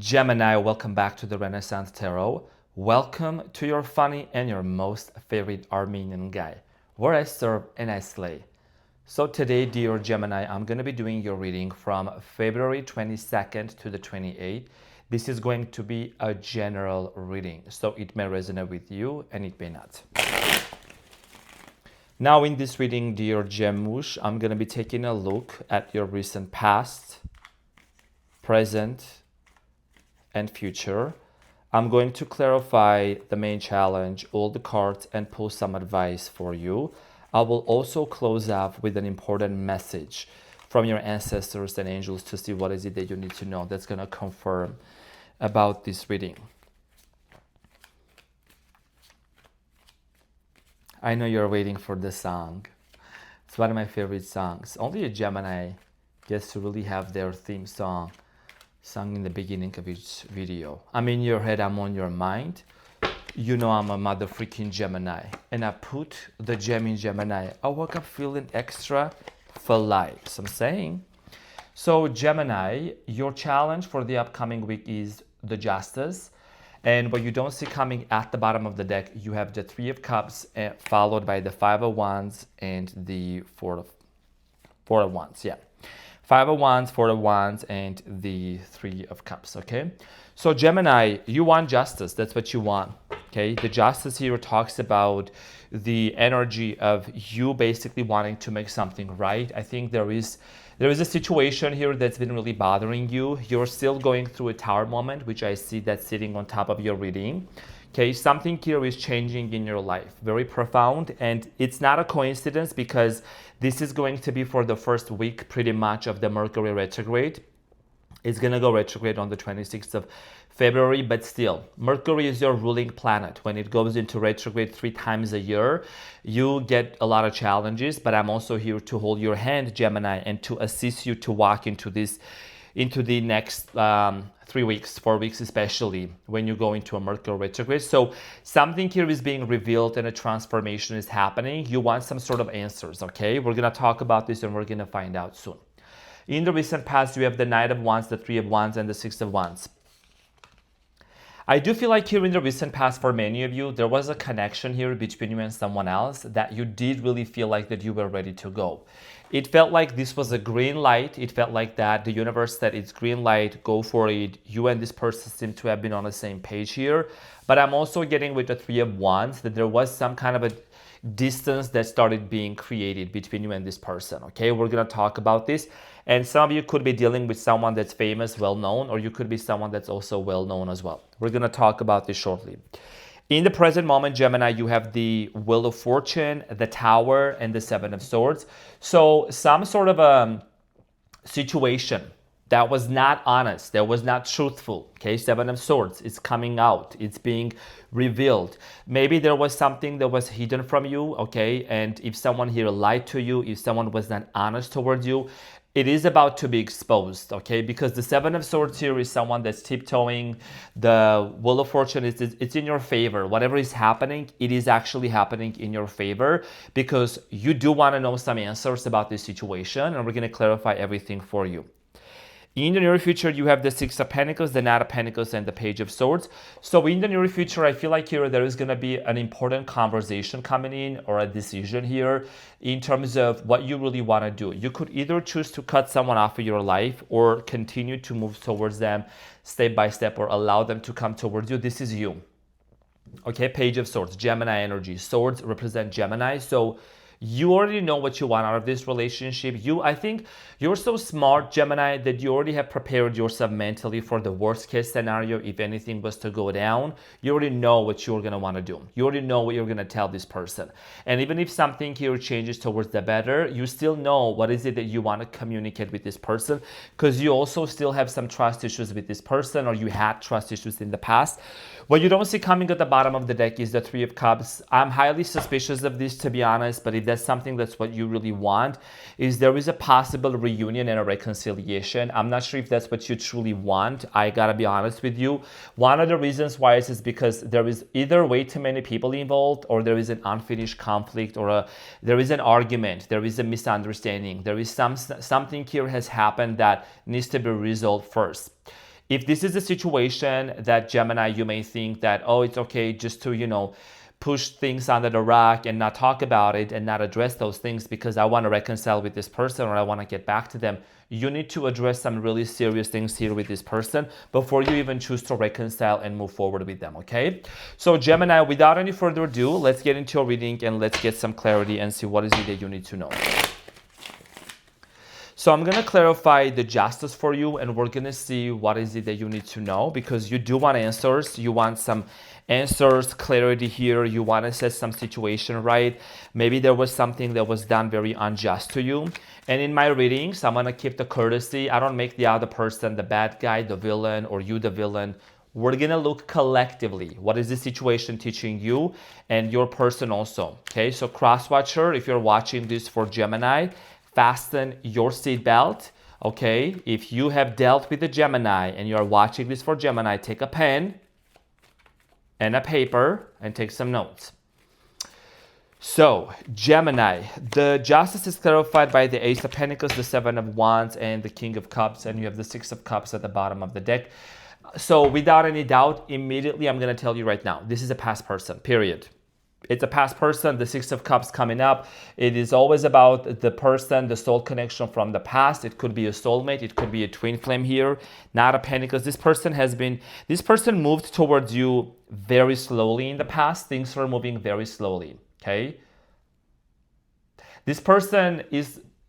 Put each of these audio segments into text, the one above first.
Gemini, welcome back to the Renaissance Tarot. Welcome to your funny and your most favorite Armenian guy, where I serve and I slay. So today, dear Gemini, I'm going to be doing your reading from February 22nd to the 28th. This is going to be a general reading, so it may resonate with you and it may not. Now in this reading, dear Gemush, I'm going to be taking a look at your recent past, present, and future. I'm going to clarify the main challenge, all the cards, and pull some advice for you. I will also close up with an important message from your ancestors and angels to see what is it that you need to know that's going to confirm about this reading. I know you're waiting for the song. It's one of my favorite songs. Only a Gemini gets to really have their theme song sung in the beginning of each video. I'm in your head, I'm on your mind. You know I'm a mother freaking Gemini. And I put the gem in Gemini. I woke up feeling extra for life. So I'm saying. So Gemini, your challenge for the upcoming week is the Justice. And what you don't see coming at the bottom of the deck, you have the Three of Cups followed by the Five of Wands and the Four of Wands. Yeah. Five of Wands, Four of Wands, and the Three of Cups, okay? So Gemini, you want justice. That's what you want, okay? The justice here talks about the energy of you basically wanting to make something right. I think there is a situation here that's been really bothering you. You're still going through a tower moment, which I see that's sitting on top of your reading. Okay, something here is changing in your life, very profound, and it's not a coincidence because this is going to be for the first week pretty much of the Mercury retrograde. It's going to go retrograde on the 26th of February, but still, Mercury is your ruling planet. When it goes into retrograde 3 times a year, you get a lot of challenges, but I'm also here to hold your hand, Gemini, and to assist you to walk into the next 3 weeks, 4 weeks, especially when you go into a Mercury retrograde. So something here is being revealed and a transformation is happening. You want some sort of answers, okay? We're going to talk about this and we're going to find out soon. In the recent past, you have the Knight of Wands, the Three of Wands, and the Six of Wands. I do feel like here in the recent past, for many of you, there was a connection here between you and someone else that you did really feel like that you were ready to go. It felt like this was a green light. It felt like that the universe said it's green light, go for it. You and this person seem to have been on the same page here. But I'm also getting with the Three of Wands that there was some kind of a distance that started being created between you and this person, okay? We're going to talk about this. And some of you could be dealing with someone that's famous, well-known, or you could be someone that's also well-known as well. We're going to talk about this shortly. In the present moment, Gemini, you have the Wheel of Fortune, the Tower, and the Seven of Swords. So some sort of a situation that was not honest, that was not truthful, okay? Seven of Swords is coming out. It's being revealed. Maybe there was something that was hidden from you, okay? And if someone here lied to you, if someone was not honest towards you, it is about to be exposed, okay? Because the Seven of Swords here is someone that's tiptoeing. The Wheel of Fortune, it's in your favor. Whatever is happening, it is actually happening in your favor because you do want to know some answers about this situation, and we're going to clarify everything for you. In the near future, you have the Six of Pentacles, the Knight of Pentacles, and the Page of Swords. So in the near future, I feel like here there is going to be an important conversation coming in or a decision here in terms of what you really want to do. You could either choose to cut someone off of your life or continue to move towards them step by step or allow them to come towards you. This is you. Okay, Page of Swords, Gemini energy. Swords represent Gemini. So you already know what you want out of this relationship. I think you're so smart, Gemini, that you already have prepared yourself mentally for the worst case scenario. If anything was to go down, you already know what you're going to want to do. You already know what you're going to tell this person. And even if something here changes towards the better, you still know what is it that you want to communicate with this person because you also still have some trust issues with this person or you had trust issues in the past. What you don't see coming at the bottom of the deck is the Three of Cups. I'm highly suspicious of this, to be honest, but if that's something that's what you really want, is there is a possible reunion and a reconciliation. I'm not sure if that's what you truly want. I gotta be honest with you. One of the reasons why is because there is either way too many people involved or there is an unfinished conflict or there is an argument, there is a misunderstanding. There is something here has happened that needs to be resolved first. If this is a situation that Gemini, you may think that, oh, it's okay just to, push things under the rug and not talk about it and not address those things because I want to reconcile with this person or I want to get back to them. You need to address some really serious things here with this person before you even choose to reconcile and move forward with them, okay? So Gemini, without any further ado, let's get into your reading and let's get some clarity and see what is it that you need to know. So I'm going to clarify the justice for you and we're going to see what is it that you need to know because you do want answers. You want some answers, clarity here. You want to set some situation right. Maybe there was something that was done very unjust to you. And in my readings, I'm going to keep the courtesy. I don't make the other person the bad guy, the villain, or you the villain. We're going to look collectively. What is the situation teaching you and your person also? Okay, so cross-watcher, if you're watching this for Gemini, fasten your seatbelt, okay? If you have dealt with the Gemini and you are watching this for Gemini, take a pen and a paper and take some notes. So, Gemini, the justice is clarified by the Ace of Pentacles, the Seven of Wands, and the King of Cups, and you have the Six of Cups at the bottom of the deck. So, without any doubt, immediately I'm going to tell you right now, this is a past person, period. It's a past person, the Six of Cups coming up. It is always about the person, the soul connection from the past. It could be a soulmate. It could be a twin flame here. Not a Pentacles. This person moved towards you very slowly in the past. Things were moving very slowly, okay?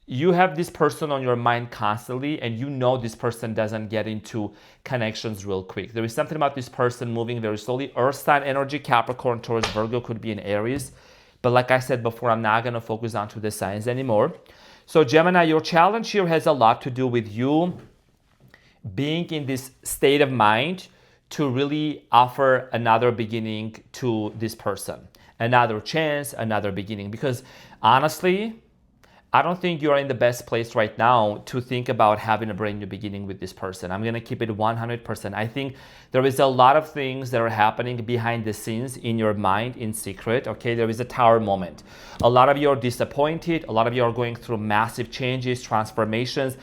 You have this person on your mind constantly and you know this person doesn't get into connections real quick. There is something about this person moving very slowly. Earth sign energy, Capricorn, Taurus, Virgo could be in Aries. But like I said before, I'm not going to focus on to the signs anymore. So Gemini, your challenge here has a lot to do with you being in this state of mind to really offer another beginning to this person. Another chance, another beginning. Because honestly, I don't think you're in the best place right now to think about having a brand new beginning with this person. I'm going to keep it 100%. I think there is a lot of things that are happening behind the scenes in your mind in secret. Okay, there is a tower moment. A lot of you are disappointed. A lot of you are going through massive changes, transformations.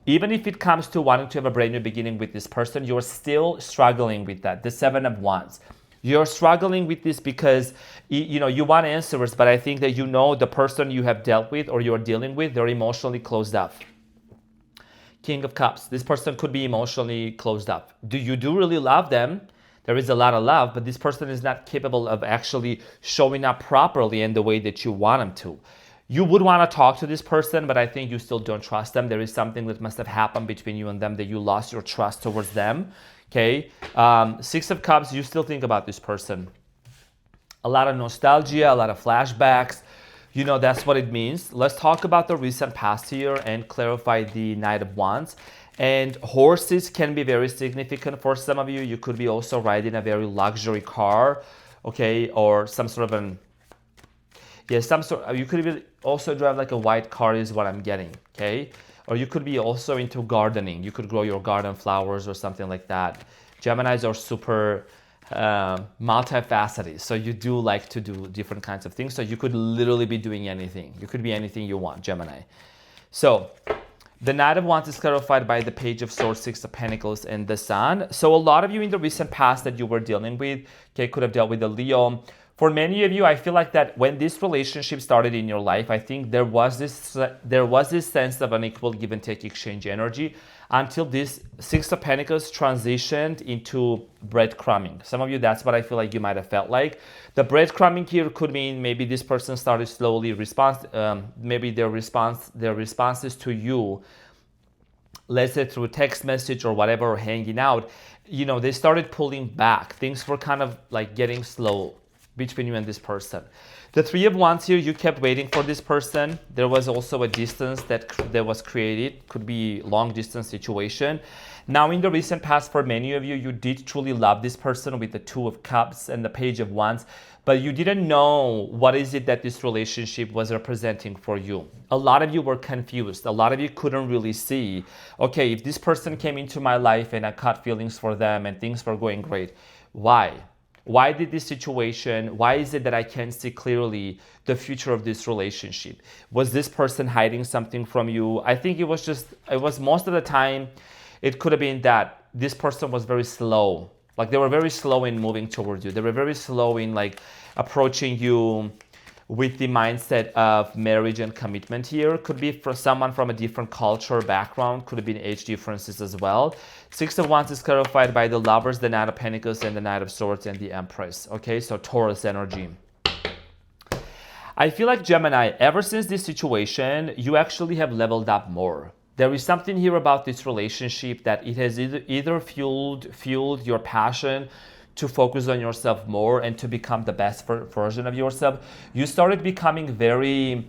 Even if it comes to wanting to have a brand new beginning with this person, you're still struggling with that. The Seven of Wands. You're struggling with this because you want answers, but I think that the person you have dealt with or you're dealing with, they're emotionally closed up. King of Cups. This person could be emotionally closed up. You do really love them. There is a lot of love, but this person is not capable of actually showing up properly in the way that you want them to. You would want to talk to this person, but I think you still don't trust them. There is something that must have happened between you and them that you lost your trust towards them. Okay, Six of Cups, you still think about this person. A lot of nostalgia, a lot of flashbacks. That's what it means. Let's talk about the recent past here and clarify the Knight of Wands. And horses can be very significant for some of you. You could be also riding a very luxury car, okay, or some sort of you could also drive like a white car is what I'm getting, okay? Or you could be also into gardening. You could grow your garden flowers or something like that. Geminis are super multifaceted. So you do like to do different kinds of things. So you could literally be doing anything. You could be anything you want, Gemini. So the Knight of Wands is clarified by the Page of Swords, Six of Pentacles, and the Sun. So a lot of you in the recent past that you were dealing with, okay, could have dealt with a Leo. For many of you, I feel like that when this relationship started in your life, I think there was this sense of an equal give and take exchange energy until this Six of Pentacles transitioned into breadcrumbing. Some of you, that's what I feel like you might have felt like. The breadcrumbing here could mean maybe this person started slowly maybe their responses to you, let's say through text message or whatever, or hanging out, they started pulling back. Things were kind of like getting slow between you and this person. The Three of Wands here, you kept waiting for this person. There was also a distance that was created. Could be long distance situation. Now in the recent past, for many of you, you did truly love this person with the Two of Cups and the Page of Wands, but you didn't know what is it that this relationship was representing for you. A lot of you were confused. A lot of you couldn't really see, okay, if this person came into my life and I caught feelings for them and things were going great, why? Why did this situation, why is it that I can't see clearly the future of this relationship? Was this person hiding something from you? I think it was most of the time, it could have been that this person was very slow. Like they were very slow in moving towards you. They were very slow in like approaching you with the mindset of marriage and commitment here. Could be for someone from a different culture background, could have been age differences as well. Six of Wands is clarified by the Lovers, the Knight of Pentacles, and the Knight of Swords, and the Empress. Okay, so Taurus energy. I feel like Gemini, ever since this situation, you actually have leveled up more. There is something here about this relationship that it has either fueled your passion to focus on yourself more and to become the best version of yourself. You started becoming very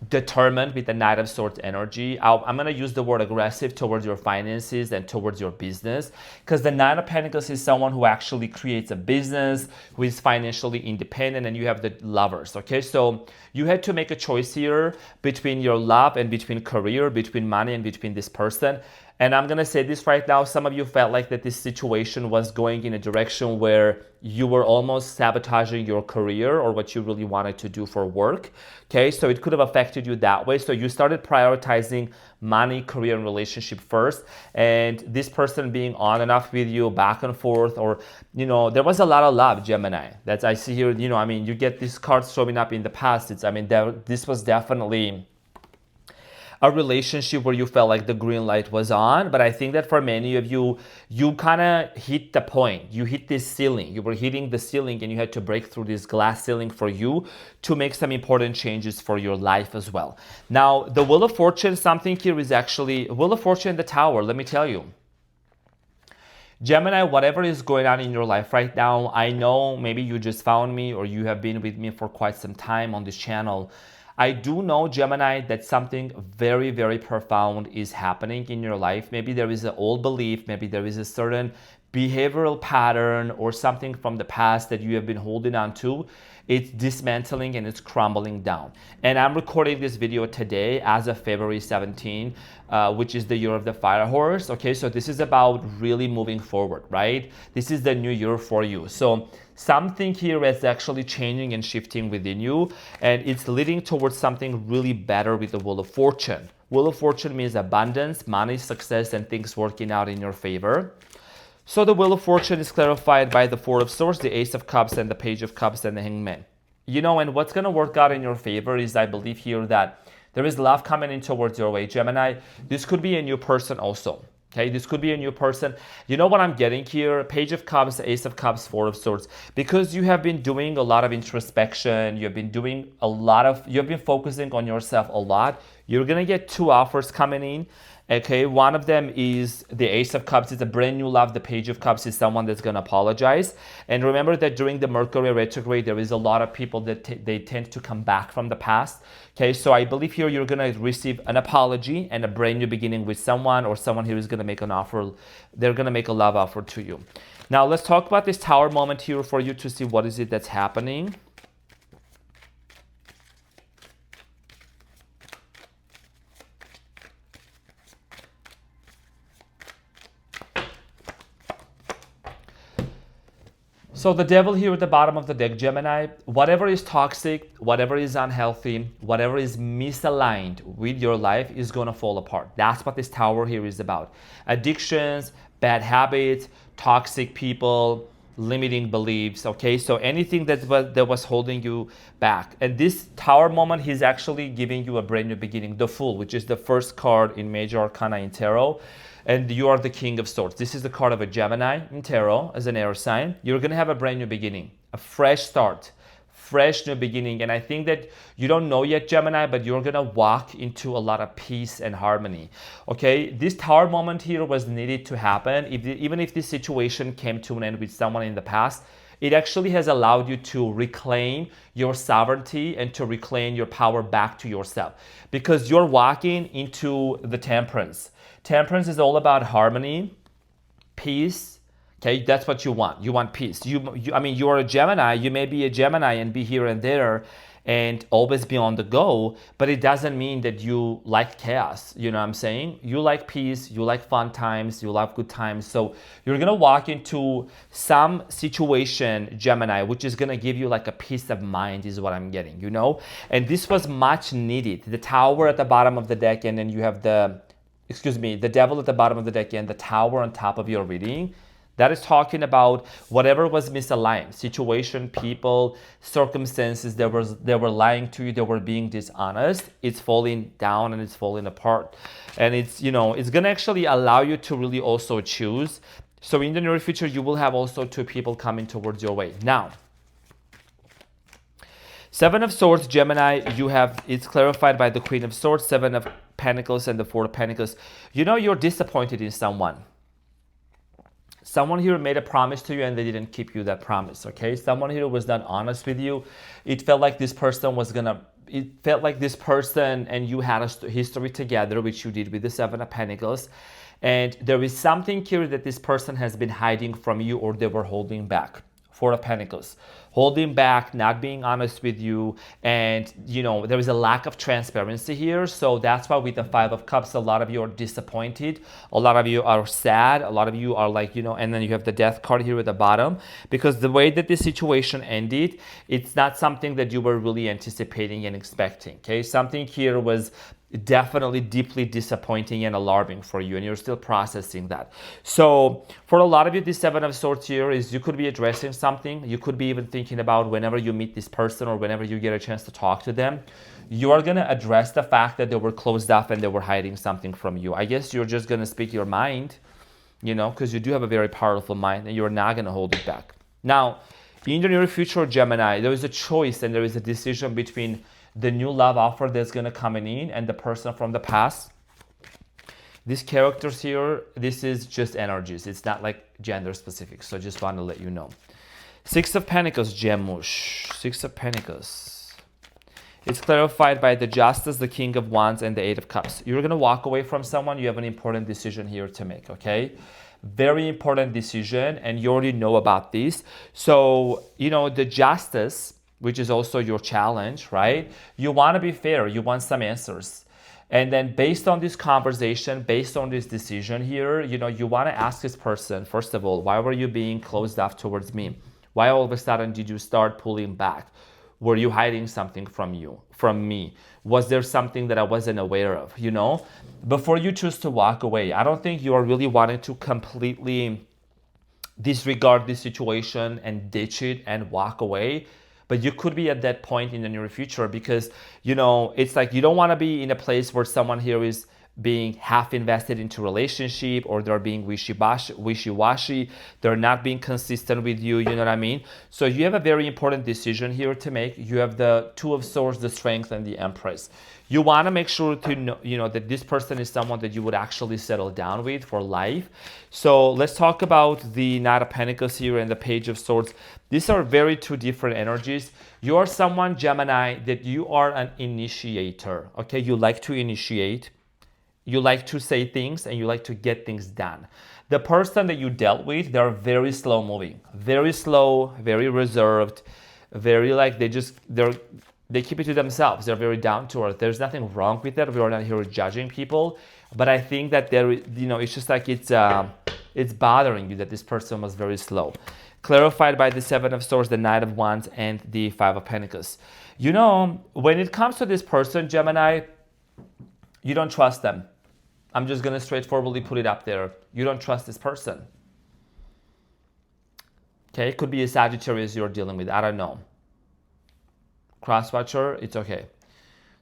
determined with the Knight of Swords energy. I'm going to use the word aggressive towards your finances and towards your business, because the Knight of Pentacles is someone who actually creates a business, who is financially independent, and you have the Lovers. Okay, so you had to make a choice here between your love and between career, between money and between this person. And I'm going to say this right now, some of you felt like that this situation was going in a direction where you were almost sabotaging your career or what you really wanted to do for work. Okay, so it could have affected you that way. So you started prioritizing money, career, and relationship first. And this person being on and off with you, back and forth, or, you know, there was a lot of love, Gemini. That's, I see here, you know, I mean, you get these cards showing up in the past. This was definitely a relationship where you felt like the green light was on. But I think that for many of you, you kind of hit the point. You hit this ceiling. You were hitting the ceiling and you had to break through this glass ceiling for you to make some important changes for your life as well. Now, the Wheel of Fortune, something here is actually, Wheel of Fortune, the Tower, let me tell you. Gemini, whatever is going on in your life right now, I know maybe you just found me or you have been with me for quite some time on this channel. I do know, Gemini, that something very, very profound is happening in your life. Maybe there is an old belief, maybe there is a certain behavioral pattern or something from the past that you have been holding on to. It's dismantling and it's crumbling down. And I'm recording this video today as of February 17, which is the year of the fire horse. Okay, so this is about really moving forward, right? This is the new year for you. So something here is actually changing and shifting within you, and it's leading towards something really better with the Wheel of Fortune. Wheel of Fortune means abundance, money, success, and things working out in your favor. So the Wheel of Fortune is clarified by the Four of Swords, the Ace of Cups, and the Page of Cups, and the Hangman. You know, and what's going to work out in your favor is, I believe here, that there is love coming in towards your way, Gemini. This could be a new person also. Okay, this could be a new person. You know what I'm getting here? Page of Cups, Ace of Cups, Four of Swords. Because you have been doing a lot of introspection, you've been focusing on yourself a lot. You're going to get two offers coming in. Okay, one of them is the Ace of Cups. It's a brand new love. The Page of Cups is someone that's going to apologize. And remember that during the Mercury retrograde, there is a lot of people that they tend to come back from the past. Okay, so I believe here you're going to receive an apology and a brand new beginning with someone, or someone here is going to make an offer. They're going to make a love offer to you. Now, let's talk about this Tower moment here for you to see what is it that's happening. So the Devil here at the bottom of the deck, Gemini, whatever is toxic, whatever is unhealthy, whatever is misaligned with your life is going to fall apart. That's what this Tower here is about. Addictions, bad habits, toxic people, limiting beliefs, okay? So anything that was holding you back. And this Tower moment, he's actually giving you a brand new beginning. The Fool, which is the first card in Major Arcana in Tarot. And you are the King of Swords. This is the card of a Gemini in Tarot as an air sign. You're going to have a brand new beginning, a fresh start, fresh new beginning. And I think that you don't know yet, Gemini, but you're going to walk into a lot of peace and harmony. Okay, this Tower moment here was needed to happen. Even if this situation came to an end with someone in the past, it actually has allowed you to reclaim your sovereignty and to reclaim your power back to yourself, because you're walking into the Temperance. Temperance is all about harmony, peace. Okay, that's what you want. You want peace. I mean, you are a Gemini. You may be a Gemini and be here and there and always be on the go, but it doesn't mean that you like chaos. You know what I'm saying? You like peace, you like fun times, you love good times. So you're going to walk into some situation, Gemini, which is going to give you like a peace of mind is what I'm getting, you know? And this was much needed. The Tower at the bottom of the deck, and then you have the the devil at the bottom of the deck and the tower on top of your reading, that is talking about whatever was misaligned, situation, people, circumstances that were lying to you, they were being dishonest. It's falling down and it's falling apart. And it's, it's going to actually allow you to really also choose. So in the near future, you will have also two people coming towards your way. Now, Seven of Swords, Gemini, it's clarified by the Queen of Swords, Seven of Pentacles, and the Four of Pentacles. You're disappointed in someone. Someone here made a promise to you and they didn't keep you that promise, okay? Someone here was not honest with you. It felt like this person and you had a history together, which you did with the Seven of Pentacles. And there is something here that this person has been hiding from you, or they were holding back. Four of Pentacles, holding back, not being honest with you, and there is a lack of transparency here. So that's why with the Five of Cups, a lot of you are disappointed, a lot of you are sad, a lot of you are like, and then you have the Death card here at the bottom, because the way that this situation ended, it's not something that you were really anticipating and expecting, okay? Something here was definitely deeply disappointing and alarming for you, and you're still processing that. So for a lot of you, this Seven of Swords here is you could be addressing something. You could be even thinking about whenever you meet this person or whenever you get a chance to talk to them, you are going to address the fact that they were closed off and they were hiding something from you. I guess you're just going to speak your mind, because you do have a very powerful mind and you're not going to hold it back. Now, in the near future, Gemini, there is a choice and there is a decision between the new love offer that's going to come in and the person from the past. These characters here, this is just energies. It's not like gender specific. So I just want to let you know. Six of Pentacles, Gemush. Six of Pentacles. It's clarified by the Justice, the King of Wands, and the Eight of Cups. You're going to walk away from someone. You have an important decision here to make, okay? Very important decision, and you already know about this. So, the Justice, which is also your challenge, right? You want to be fair. You want some answers. And then based on this conversation, based on this decision here, you want to ask this person, first of all, why were you being closed off towards me? Why all of a sudden did you start pulling back? Were you hiding something from me? Was there something that I wasn't aware of, Before you choose to walk away, I don't think you are really wanting to completely disregard this situation and ditch it and walk away. But you could be at that point in the near future because, it's like you don't want to be in a place where someone here is being half invested into relationship, or they're being wishy-washy, they're not being consistent with you, you know what I mean? So you have a very important decision here to make. You have the Two of Swords, the Strength, and the Empress. You want to make sure to know, that this person is someone that you would actually settle down with for life. So let's talk about the Knight of Pentacles here and the Page of Swords. These are very two different energies. You are someone, Gemini, that you are an initiator, okay? You like to initiate. You like to say things and you like to get things done. The person that you dealt with, they're very slow moving, very slow, very reserved, very like they keep it to themselves. They're very down to earth. There's nothing wrong with that. We are not here judging people, but I think that it's just like it's bothering you that this person was very slow. Clarified by the Seven of Swords, the Knight of Wands, and the Five of Pentacles. When it comes to this person, Gemini, you don't trust them. I'm just going to straightforwardly put it up there. You don't trust this person. Okay, it could be a Sagittarius you're dealing with. I don't know. Crosswatcher, it's okay.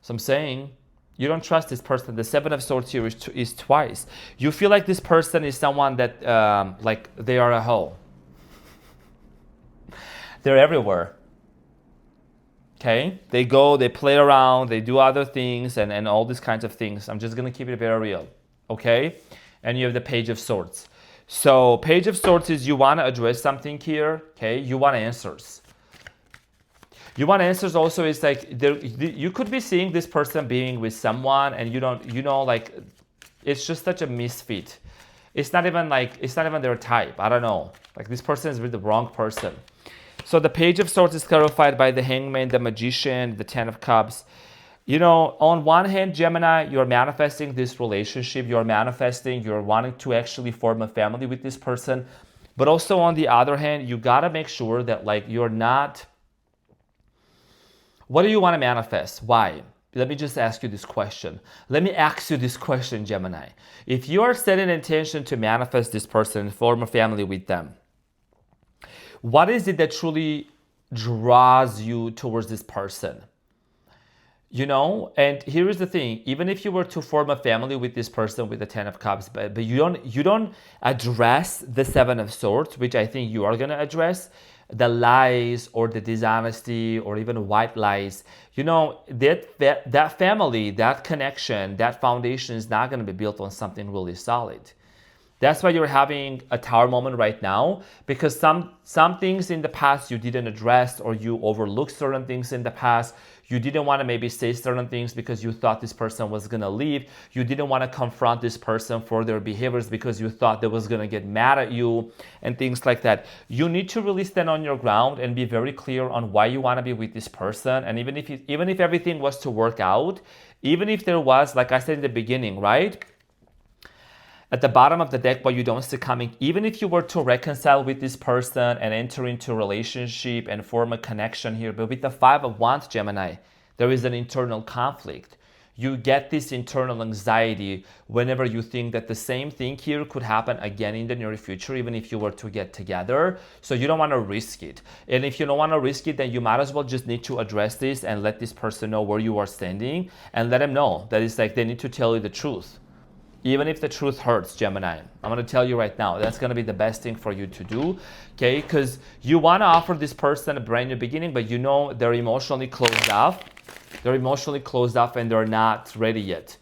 So I'm saying you don't trust this person. The Seven of Swords here is twice. You feel like this person is someone that, like they are a hoe. They're everywhere. Okay, they go, they play around, they do other things and all these kinds of things. I'm just going to keep it very real, okay? And you have the Page of Swords. So Page of Swords is you want to address something here, okay? You want answers. You want answers also is like, you could be seeing this person being with someone and you don't, like, it's just such a misfit. It's not even their type. I don't know. Like this person is with the wrong person. So the Page of Swords is clarified by the Hangman, the Magician, the Ten of Cups. On one hand, Gemini, you're manifesting this relationship. You're wanting to actually form a family with this person. But also on the other hand, you got to make sure that like you're not... What do you want to manifest? Why? let me just ask you this question. Let me ask you this question, Gemini. If you are setting intention to manifest this person and form a family with them, what is it that truly draws you towards this person? You know, and here is the thing, even if you were to form a family with this person with the 10 of Cups, but you don't address the 7 of Swords, which I think you are going to address, the lies or the dishonesty or even white lies, you know, that family, that connection, that foundation is not going to be built on something really solid. That's why you're having a tower moment right now, because some things in the past you didn't address, or you overlooked certain things in the past. You didn't want to maybe say certain things because you thought this person was going to leave. You didn't want to confront this person for their behaviors because you thought they was going to get mad at you and things like that. You need to really stand on your ground and be very clear on why you want to be with this person. And even if everything was to work out, even if there was, like I said in the beginning, right? At the bottom of the deck, what you don't see coming, even if you were to reconcile with this person and enter into a relationship and form a connection here, but with the 5 of Wands, Gemini, there is an internal conflict. You get this internal anxiety whenever you think that the same thing here could happen again in the near future, even if you were to get together. So you don't want to risk it. And if you don't want to risk it, then you might as well just need to address this and let this person know where you are standing, and let them know that it's like they need to tell you the truth. Even if the truth hurts, Gemini, I'm going to tell you right now, that's going to be the best thing for you to do, okay? Because you want to offer this person a brand new beginning, but you know they're emotionally closed off. They're emotionally closed off and they're not ready yet.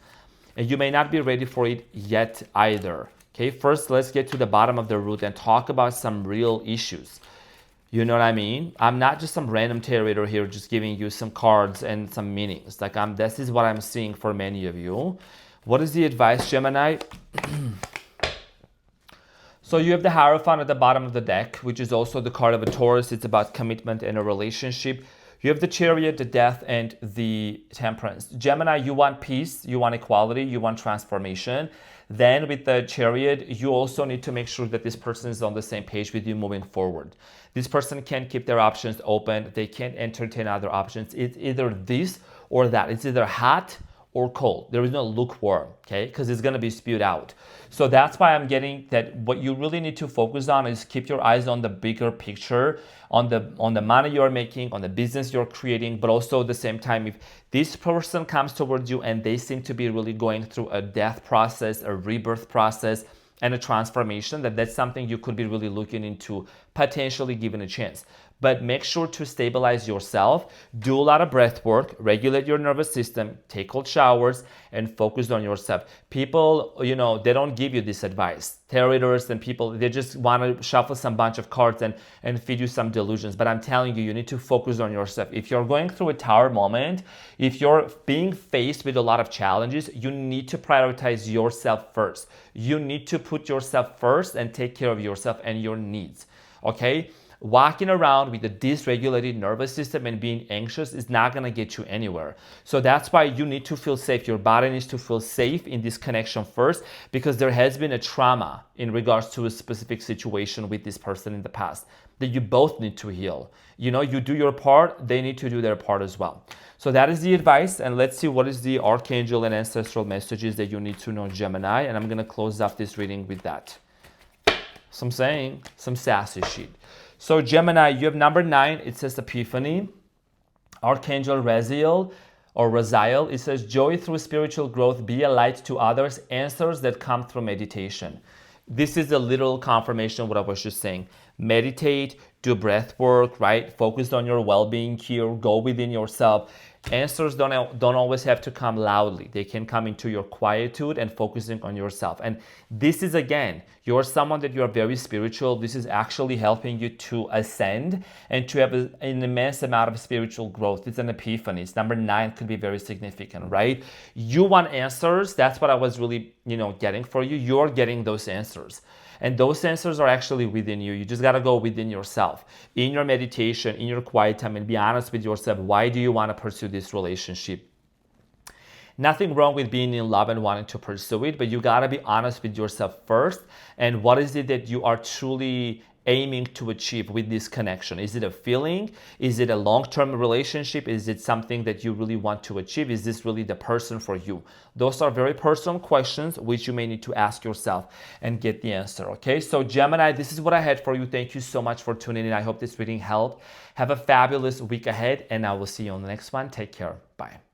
And you may not be ready for it yet either, okay? First, let's get to the bottom of the root and talk about some real issues. You know what I mean? I'm not just some random tarot here just giving you some cards and some meanings. Like this is what I'm seeing for many of you. What is the advice, Gemini? So you have the Hierophant at the bottom of the deck, which is also the card of a Taurus. It's about commitment and a relationship. You have the Chariot, the Death, and the Temperance. Gemini, you want peace, you want equality, you want transformation. Then with the Chariot, you also need to make sure that this person is on the same page with you moving forward. This person can't keep their options open. They can't entertain other options. It's either this or that. It's either hot or cold. There is no lukewarm, okay? Because it's going to be spewed out. So that's why I'm getting that what you really need to focus on is keep your eyes on the bigger picture, on the money you're making, on the business you're creating, but also at the same time, if this person comes towards you and they seem to be really going through a death process, a rebirth process, and a transformation, that's something you could be really looking into, potentially giving a chance. But make sure to stabilize yourself, do a lot of breath work, regulate your nervous system, take cold showers, and focus on yourself. People, you know, they don't give you this advice. Tarot readers and people, they just want to shuffle some bunch of cards and feed you some delusions. But I'm telling you, you need to focus on yourself. If you're going through a tower moment, if you're being faced with a lot of challenges, you need to prioritize yourself first. You need to put yourself first and take care of yourself and your needs, okay? Walking around with a dysregulated nervous system and being anxious is not going to get you anywhere. So that's why you need to feel safe. Your body needs to feel safe in this connection first, because there has been a trauma in regards to a specific situation with this person in the past that you both need to heal. You know, you do your part, they need to do their part as well. So that is the advice, and let's see what is the archangel and ancestral messages that you need to know, Gemini, and I'm going to close off this reading with that. So I'm saying some sassy shit. So Gemini, you have number 9. It says Epiphany. Archangel Raziel or Raziel. It says joy through spiritual growth. Be a light to others. Answers that come through meditation. This is a literal confirmation of what I was just saying. Meditate, do breath work, right? Focus on your well-being here. Go within yourself. Answers don't always have to come loudly. They can come into your quietude and focusing on yourself. And this is, again, you're someone that you're very spiritual. This is actually helping you to ascend and to have an immense amount of spiritual growth. It's an epiphany. It's number 9, could be very significant, right? You want answers. That's what I was really, getting for you. You're getting those answers. And those answers are actually within you. You just got to go within yourself, in your meditation, in your quiet time, and be honest with yourself. Why do you want to pursue this relationship? Nothing wrong with being in love and wanting to pursue it, but you got to be honest with yourself first. And what is it that you are truly aiming to achieve with this connection? Is it a feeling? Is it a long-term relationship? Is it something that you really want to achieve? Is this really the person for you? Those are very personal questions which you may need to ask yourself and get the answer, okay? So Gemini, this is what I had for you. Thank you so much for tuning in. I hope this reading helped. Have a fabulous week ahead, and I will see you on the next one. Take care. Bye.